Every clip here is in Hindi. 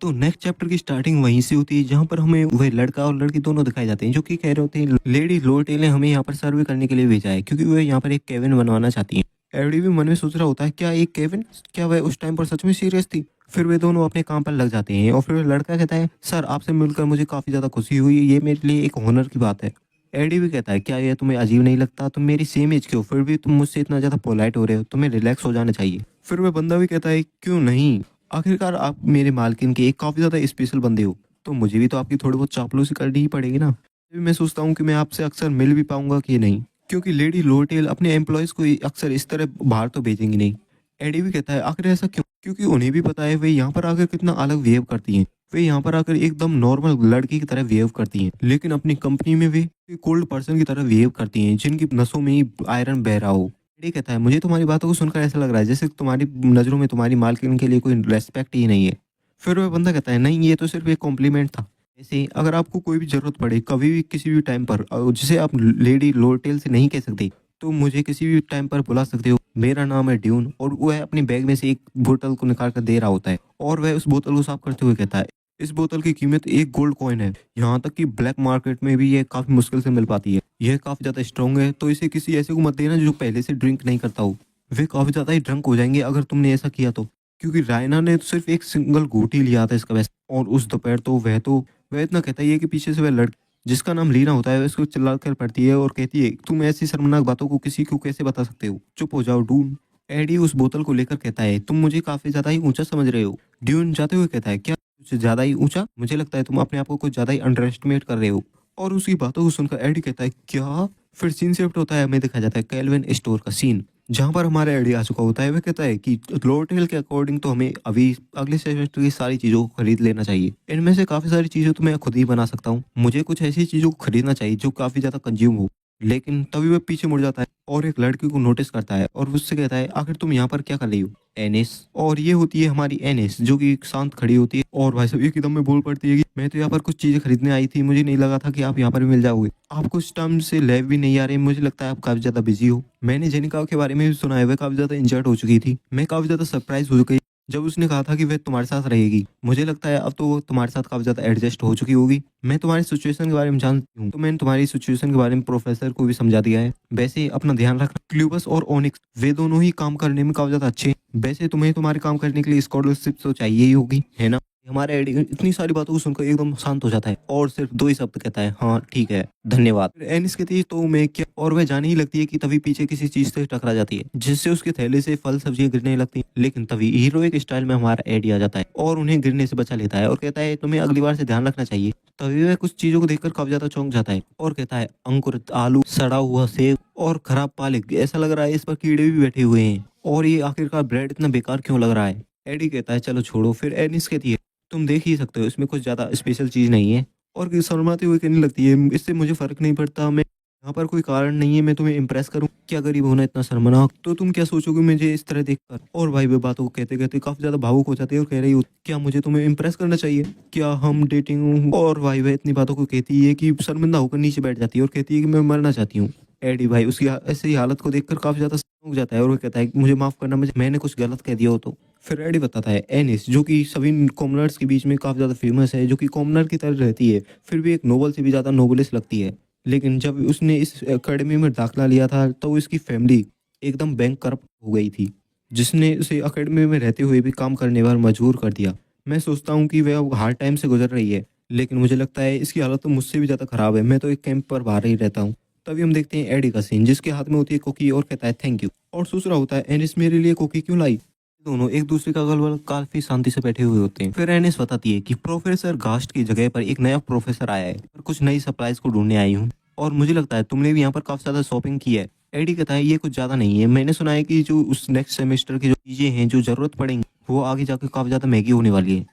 तो नेक्स्ट चैप्टर की स्टार्टिंग वहीं से होती है जहाँ पर हमें वह लड़का और लड़की दोनों दिखाए जाते हैं जो कि कह रहे होते हैं लेडी लोटेल ने हमें यहाँ पर सर्वे करने के लिए भेजा है क्योंकि वह यहाँ पर एक केबिन बनवाना चाहती है। एडी भी मन में सोच रहा होता है क्या एक केबिन, क्या वह उस टाइम पर सच में सीरियस थी। फिर वे दोनों अपने काम पर लग जाते हैं और फिर वह लड़का कहता है सर आपसे मिलकर मुझे काफी ज्यादा खुशी हुई, ये मेरे लिए एक ऑनर की बात है। एडी भी कहता है क्या यह तुम्हें अजीब नहीं लगता, तुम मेरी सेम एज के हो फिर भी तुम मुझसे इतना ज्यादा पोलाइट हो रहे हो, तुम्हें रिलैक्स हो जाना चाहिए। फिर वह बंदा भी कहता है क्यों नहीं, आखिरकार आप मेरे मालकिन के एक काफी ज्यादा स्पेशल बंदे हो, तो मुझे भी तो आपकी थोड़ी बहुत चापलूसी करनी ही पड़ेगी ना। अभी मैं सोचता हूँ कि मैं आपसे अक्सर मिल भी पाऊंगा कि नहीं, क्योंकि लेडी लोटेल अपने एम्प्लॉयज को अक्सर इस तरह बाहर तो भेजेंगी नहीं। एडी भी कहता है आखिर ऐसा क्यों, क्योंकि उन्हें भी पता है वे यहाँ पर आकर कितना अलग बिहेव करती हैं। वे यहाँ पर आकर एकदम नॉर्मल लड़की की तरह बिहेव करती हैं लेकिन अपनी कंपनी में वे कोल्ड पर्सन की तरह बिहेव करती हैं जिनकी नसों में ही आयरन बह रहा हो। एडी कहता है मुझे तुम्हारी बातों को सुनकर ऐसा लग रहा है जैसे तुम्हारी नजरों में तुम्हारी मालकिन के लिए कोई रेस्पेक्ट ही नहीं है। फिर वह बंदा कहता है नहीं ये तो सिर्फ एक कॉम्प्लीमेंट था। ऐसे अगर आपको कोई भी जरूरत पड़े कभी भी किसी भी टाइम पर जिसे आप लेडी लोटेल से नहीं कह सकते तो मुझे किसी भी टाइम पर बुला सकते हो, मेरा नाम है ड्यून। और वह अपनी बैग में से एक बोतल को निकाल कर दे रहा होता है और वह उस बोतल को साफ करते हुए कहता है इस बोतल की कीमत 1 गोल्ड कॉइन है, यहाँ तक कि ब्लैक मार्केट में भी ये काफी मुश्किल से मिल पाती है, यह काफी ज्यादा स्ट्रॉन्ग है तो इसे किसी ऐसे को मत देना जो पहले से ड्रिंक नहीं करता हो, वे काफी ज्यादा ही ड्रंक हो जाएंगे अगर तुमने ऐसा किया तो। क्योंकि रायना ने तो सिर्फ एक सिंगल घूंट ही लिया था इसका वैसे, और उस दोपहर तो वह इतना कहता ही है कि पीछे से वह लड़की जिसका नाम लीना होता है वह उसको चिल्ला कर पड़ती है और कहती है तुम ऐसी शर्मनाक बातों को किसी को कैसे बता सकते हो, चुप हो जाओ डून। एडी उस बोतल को लेकर कहता है तुम मुझे काफी ज्यादा ही ऊंचा समझ रहे हो। ड्यून जाते हुए कहता है क्या कुछ ज्यादा ही ऊंचा, मुझे लगता है तुम अपने आप को कुछ ज्यादा ही अंडर एस्टिमेट कर रहे हो। और उसकी बातों को सुनकर एडी कहता है क्या। फिर सीन शिफ्ट होता है, हमें दिखाया जाता है कैल्विन स्टोर का सीन जहाँ पर हमारा एडी आ चुका होता है। वह कहता है कि लोटेल के अकॉर्डिंग तो हमें अभी अगले सेमेस्टर की सारी चीजों को खरीद लेना चाहिए, इनमें से काफी सारी चीजें तो मैं खुद ही बना सकता हूँ, मुझे कुछ ऐसी चीजों को खरीदना चाहिए जो काफी ज्यादा कंज्यूम हो। लेकिन तभी वह पीछे मुड़ जाता है और एक लड़की को नोटिस करता है और उससे कहता है आखिर तुम यहाँ पर क्या कर रही हो एनिस। और ये होती है हमारी एनिस जो कि शांत खड़ी होती है और भाई साहब एकदम में बोल पड़ती है कि मैं तो यहाँ पर कुछ चीजें खरीदने आई थी, मुझे नहीं लगा था कि आप यहाँ पर भी मिल जाओगे, आप कुछ टाइम से लैब भी नहीं आ रहे, मुझे लगता है आप काफी ज्यादा बिजी हो। मैंने जेनिका के बारे में भी सुना है, वह काफी ज्यादा इंजर्ड हो चुकी थी, मैं काफी ज्यादा सरप्राइज हो गई जब उसने कहा था कि वह तुम्हारे साथ रहेगी, मुझे लगता है अब तो वो तुम्हारे साथ काफी ज्यादा एडजस्ट हो चुकी होगी। मैं तुम्हारी सिचुएशन के बारे में जानती हूँ तो मैंने तुम्हारी सिचुएशन के बारे में प्रोफेसर को भी समझा दिया है। वैसे अपना ध्यान रखना, क्लूबस और ओनिक्स वे दोनों ही काम करने में काफी ज्यादा अच्छे हैं, वैसे तुम्हें तुम्हारे काम करने के लिए स्कॉलरशिप तो चाहिए ही होगी है ना। हमारे एडी इतनी सारी बातों को सुनकर एकदम शांत हो जाता है और सिर्फ 2 ही शब्द कहता है हाँ ठीक है धन्यवाद। फिर एनिस कहती है तो मैं क्या, और वह जाने ही लगती है कि तभी पीछे किसी चीज से टकरा जाती है जिससे उसके थैले से फल सब्जियां गिरने लगती हैं। लेकिन तभी हीरोइक स्टाइल में हमारा एडी आ जाता है और उन्हें गिरने से बचा लेता है और कहता है तुम्हें अगली बार से ध्यान रखना चाहिए। तभी वह कुछ चीजों को देखकर काफी ज्यादा चौंक जाता है और कहता है अंकुरित आलू, सड़ा हुआ सेब और खराब पालक, ऐसा लग रहा है इस पर कीड़े भी बैठे हुए हैं, और ये आखिरकार ब्रेड इतना बेकार क्यों लग रहा है। एडी कहता है चलो छोड़ो। फिर एनिस कहती है तुम देख ही सकते हो इसमें कुछ ज्यादा स्पेशल चीज नहीं है, और शर्माते हुए कहने लगती है इससे मुझे फर्क नहीं पड़ता, मैं यहाँ पर कोई कारण नहीं है मैं तुम्हें इम्प्रेस करूँ, क्या गरीब होना इतना शर्मनाक, तो तुम क्या सोचोगे मुझे इस तरह देखकर। और भाई वे बातों को कहते कहते काफी ज्यादा भावुक हो जाती है और कह रही हो क्या मुझे तुम्हें इम्प्रेस करना चाहिए, क्या हम डेटिंग। और भाई वह इतनी बातों को कहती है कि शर्मिंदा होकर नीचे बैठ जाती है और कहती है कि मैं मरना चाहती हूँ। एडी भाई उसकी ऐसी हालत को देखकर काफी ज्यादा हो जाता है और वो कहता है कि मुझे माफ करना, मैंने कुछ गलत कह दिया हो तो। फिर एडी बताता है एनिस जो कि सभी कॉमनर्स के बीच में काफी ज्यादा फेमस है, जो कि कॉमनर की तरह रहती है फिर भी एक नोबल से भी ज्यादा नोबलिस्ट लगती है, लेकिन जब उसने इस एकेडमी में दाखिला लिया था तो उसकी फैमिली एकदम बैंक करप्ट हो गई थी जिसने उसे एकेडमी में रहते हुए भी काम करने पर मजबूर कर दिया। मैं सोचता हूँ कि वह अब हार्ड टाइम से गुजर रही है, लेकिन मुझे लगता है इसकी हालत तो मुझसे भी ज्यादा खराब है, मैं तो एक कैंप पर बाहर ही रहता हूँ। तभी हम देखते हैं एडी का सीन जिसके हाथ में होती है कुकी और कहता है थैंक यू, और सोच रहा होता है एनिस मेरे लिए कुकी क्यों लाई। दोनों एक दूसरे का अगल बगल काफी शांति से बैठे हुए होते हैं। फिर एनिस बताती है कि प्रोफेसर घास्ट की जगह पर एक नया प्रोफेसर आया है और कुछ नई सप्लाईज को ढूंढने आई हूँ, और मुझे लगता है तुमने भी यहाँ पर काफी ज्यादा शॉपिंग की है। एडी कहता है ये कुछ ज्यादा नहीं है, मैंने सुना है कि जो उस नेक्स्ट सेमेस्टर की जो चीजें हैं जो जरूरत पड़ेंगी वो आगे जाकर काफी ज्यादा महंगी होने वाली है।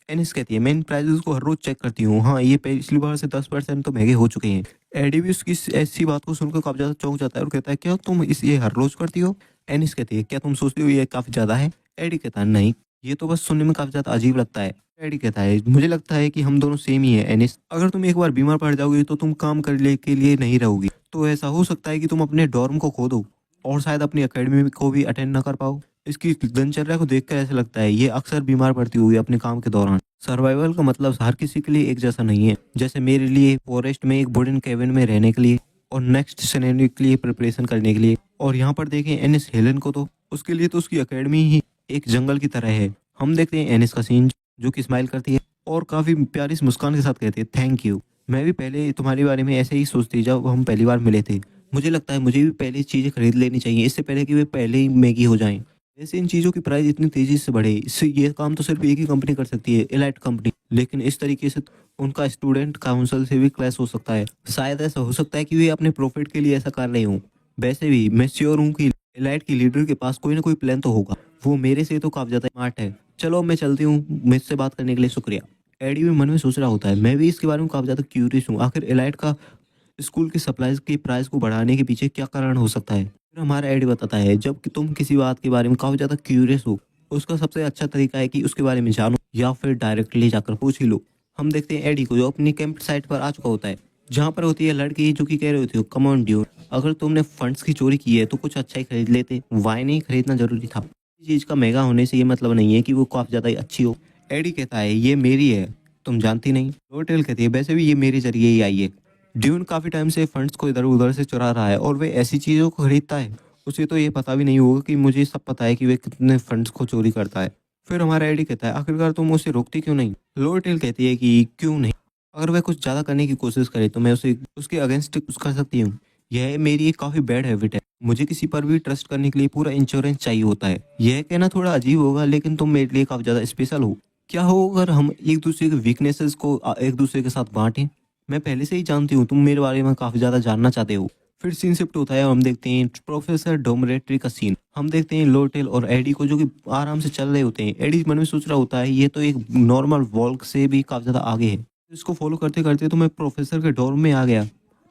एनिस कहती है मैं इन प्राइजेस को हर रोज चेक करती हूँ, हाँ ये पिछली बार से 10% तो महंगे हो चुके हैं। एडी भी उसकी ऐसी बात को सुनकर काफी ज्यादा चौंक जाता है और कहता है क्या तुम इस ये हर रोज करती हो। एनिस कहती है क्या तुम सोचती हो ये काफी ज्यादा है। एडी कहता है नहीं, ये तो बस सुनने में काफी ज्यादा अजीब लगता है। एडी कहता है मुझे लगता है कि हम दोनों सेम ही है एनिस, अगर तुम एक बार बीमार पड़ जाओगी तो तुम काम करने के लिए नहीं रहोगी, तो ऐसा हो सकता है कि तुम अपने डॉर्म को खो दो और शायद अपनी एकेडमी को भी अटेंड ना कर पाओ। इसकी दिनचर्या को देखकर ऐसा लगता है ये अक्सर बीमार पड़ती हुई अपने काम के दौरान। सर्वाइवल का मतलब हर किसी के लिए एक जैसा नहीं है। जैसे मेरे लिए फॉरेस्ट में एक वुडन केबिन में रहने के लिए और नेक्स्ट सिनेरियो के लिए प्रिपरेशन करने के लिए, और यहाँ पर देखें एनिस हेलन को तो उसके लिए तो उसकी एकेडमी ही एक जंगल की तरह है। हम देखते हैं एनिस का सीन जो कि स्माइल करती है और काफी प्यारी सी मुस्कान के साथ कहती है थैंक यू। मैं भी पहले तुम्हारे बारे में ऐसे ही सोचती जब हम पहली बार मिले थे। मुझे लगता है मुझे भी पहले चीजें खरीद लेनी चाहिए इससे पहले कि वे पहले ही मैगी हो जाएं। वैसे इन चीज़ों की प्राइस इतनी तेज़ी से बढ़े, इससे ये काम तो सिर्फ एक ही कंपनी कर सकती है, एलाइट कंपनी। लेकिन इस तरीके से उनका स्टूडेंट काउंसिल से भी क्लैश हो सकता है। शायद ऐसा हो सकता है कि वे अपने प्रॉफिट के लिए ऐसा कर रहे हों। वैसे भी मैं श्योर हूँ कि एलाइट की लीडर के पास कोई ना कोई प्लान तो होगा। वो मेरे से तो काफ़ी ज़्यादा स्मार्ट है। चलो अब मैं चलती हूँ, मुझसे बात करने के लिए शुक्रिया। एडी भी मन में सोच रहा होता है, मैं भी इसके बारे में काफ़ी ज़्यादा क्यूरियस हूँ। आखिर एलाइट का स्कूल की सप्लाईज की प्राइस को बढ़ाने के पीछे क्या कारण हो सकता है। फिर हमारा ऐड बताता है जब कि तुम किसी बात के बारे में काफी ज्यादा क्यूरियस हो, उसका सबसे अच्छा तरीका है कि उसके बारे में जानो या फिर डायरेक्टली जाकर पूछ ही लो। हम देखते हैं एडी को जो अपनी कैंप साइट पर आ चुका होता है, जहाँ पर होती है लड़की जो कि कह रही होती है कम ऑन ड्यूड, अगर तुमने फंड्स की चोरी की है तो कुछ अच्छा ही खरीद लेते, वाइन नहीं खरीदना जरूरी था। चीज का महंगा होने से ये मतलब नहीं है कि वो काफी ज्यादा अच्छी हो। एडी कहता है ये मेरी है, तुम जानती नहीं। होटल कहती है वैसे भी ये मेरे जरिए ही आई है। ड्यून काफी टाइम से फंड्स को इधर उधर से चुरा रहा है और वे ऐसी चीजों को खरीदता है, उसे तो ये पता भी नहीं होगा कि मुझे सब पता है कि वे कितने फंड्स को चोरी करता है। फिर हमारा एडी कहता है आखिरकार तुम उसे रोकती क्यों नहीं। लोअर टेल कहती है कि क्यों नहीं, अगर वह कुछ ज्यादा करने की कोशिश करे तो मैं उसे उसके अगेंस्ट कुछ कर सकती हूँ। यह मेरी एक काफी बैड हैबिट है, मुझे किसी पर भी ट्रस्ट करने के लिए पूरा इंश्योरेंस चाहिए होता है। यह कहना थोड़ा अजीब होगा लेकिन तुम मेरे लिए काफी ज्यादा स्पेशल हो। क्या हो अगर हम एक दूसरे के वीकनेसेस को एक दूसरे के साथ बांटें। मैं पहले से ही जानती हूँ तुम मेरे बारे में काफी ज्यादा जानना चाहते हो। फिर सीन शिफ्ट होता है और हम देखते हैं प्रोफेसर डोमरेटरी का सीन। हम देखते हैं लोटेल और एडी को जो कि आराम से चल रहे होते हैं। एडी मन में सोच रहा होता है ये तो एक नॉर्मल वॉल्क से भी काफी ज्यादा आगे है। इसको फॉलो करते करते तो मैं प्रोफेसर के डोर में आ गया,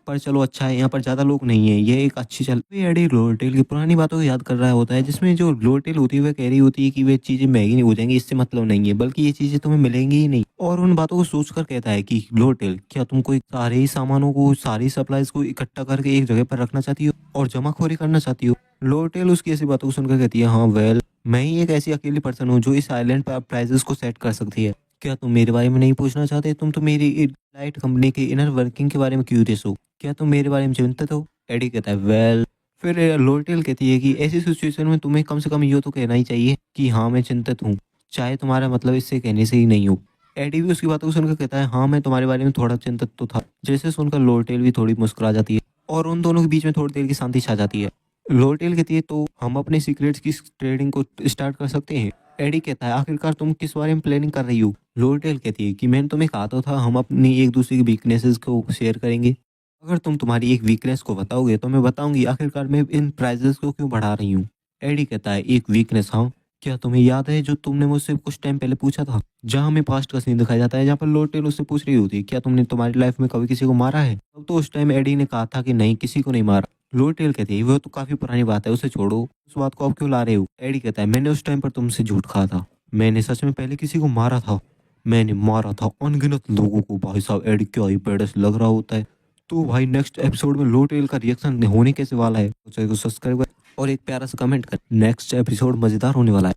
पर चलो अच्छा है यहाँ पर ज्यादा लोग नहीं है, ये एक अच्छी चल। एडी लोटेल की पुरानी बातों को याद कर रहा होता है, जिसमें जो लोटेल होती है वह कह रही होती है कि वे चीजें महंगी नहीं हो जाएंगी, इससे मतलब नहीं है, बल्कि ये चीजें तुम्हें मिलेंगी ही नहीं। और उन बातों को सोचकर कहता है कि लोटेल क्या तुम कोई सारे ही सामानों को, सारी सप्लाईज को इकट्ठा करके एक जगह पर रखना चाहती हो और जमाखोरी करना चाहती हो। लोटेल उसकी ऐसी बातों को सुनकर कहती है हाँ वेल, मैं ही एक ऐसी अकेली पर्सन हूँ जो इस आइलैंड पर प्राइजेस को सेट कर सकती है। क्या तुम मेरे बारे में नहीं पूछना चाहते, तुम तो मेरी लाइट कंपनी के इनर वर्किंग के बारे में क्यूरियस हो, क्या तुम मेरे बारे में चिंतित हो। एडी कहता है वेल। फिर लोटेल कहती है कि ऐसी सिचुएशन में तुम्हें कम से कम ये तो कहना ही चाहिए कि हाँ मैं चिंतित हूँ, चाहे तुम्हारा मतलब इससे कहने से ही नहीं हो। एडी भी उसकी बातों को सुनकर कहता है हाँ मैं तुम्हारे बारे में थोड़ा चिंतित तो था। जैसे सुनकर लोटेल भी थोड़ी मुस्कुरा जाती है और उन दोनों के बीच में थोड़ी देर की शांति छा जाती है। लोटेल कहती है तो हम अपने सीक्रेट्स की ट्रेडिंग को स्टार्ट कर सकते हैं। एडी कहता है आखिरकार तुम किस बारे में प्लानिंग कर रही हो। लोटेल कहती है कि मैंने तुम्हें कहा तो था हम अपनी एक दूसरे की वीकनेसेस को शेयर करेंगे, अगर तुम तुम्हारी एक वीकनेस को बताओगे तो मैं बताऊंगी आखिरकार मैं इन प्राइजेस को क्यों बढ़ा रही हूँ। एडी कहता है एक वीकनेस, हाँ क्या तुम्हें याद है जो तुमने मुझसे कुछ टाइम पहले पूछा था, जहाँ हमें पास्ट का सीन दिखाया जाता है, जहाँ पर लोटेल उससे पूछ रही होती है क्या तुमने तुम्हारी लाइफ में कभी किसी को मारा है। तब तो उस टाइम एडी ने कहा था कि नहीं किसी को नहीं मारा। लोटेल कहती है वो तो काफी पुरानी बात है, उसे छोड़ो, उस बात को अब क्यों ला रहे हो। एडी कहता है मैंने उस टाइम पर तुमसे झूठ कहा था, मैंने सच में पहले किसी को मारा था, मैंने मारा था अनगिनत लोगों को। भाई साहब एडी क्या ही बेडस लग रहा होता है। तो भाई नेक्स्ट एपिसोड में लोटेल का रिएक्शन होने कैसे वाला है, तो चैनल को सब्सक्राइब कर और एक प्यारा सा कमेंट कर। नेक्स्ट एपिसोड मजेदार होने वाला है।